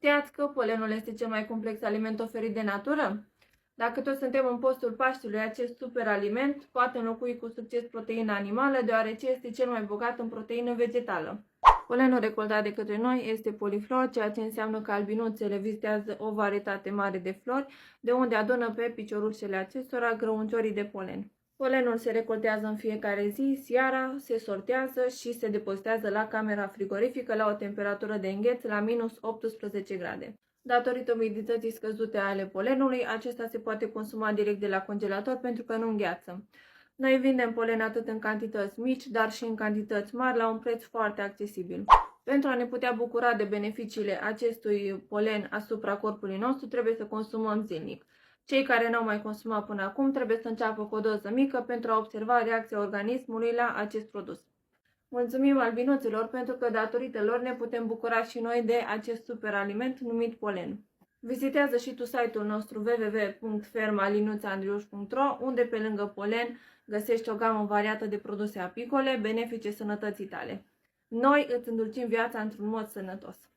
Știați că polenul este cel mai complex aliment oferit de natură? Dacă toți suntem în postul Paștelui, acest superaliment poate înlocui cu succes proteina animală, deoarece este cel mai bogat în proteină vegetală. Polenul recoltat de către noi este poliflor, ceea ce înseamnă că albinuțele vizitează o varietate mare de flori, de unde adună pe piciorușele acestora grăunciorii de polen. Polenul se recoltează în fiecare zi, seara se sortează și se depozitează la camera frigorifică la o temperatură de îngheț la minus 18 grade. Datorită umidității scăzute ale polenului, acesta se poate consuma direct de la congelator pentru că nu îngheață. Noi vindem polen atât în cantități mici, dar și în cantități mari la un preț foarte accesibil. Pentru a ne putea bucura de beneficiile acestui polen asupra corpului nostru, trebuie să consumăm zilnic. Cei care n-au mai consumat până acum trebuie să înceapă cu o doză mică pentru a observa reacția organismului la acest produs. Mulțumim albinuților pentru că datorită lor ne putem bucura și noi de acest superaliment numit polen. Vizitează și tu site-ul nostru www.fermalinuțandriuș.ro, unde pe lângă polen găsești o gamă variată de produse apicole benefice sănătății tale. Noi îți îndulcim viața într-un mod sănătos.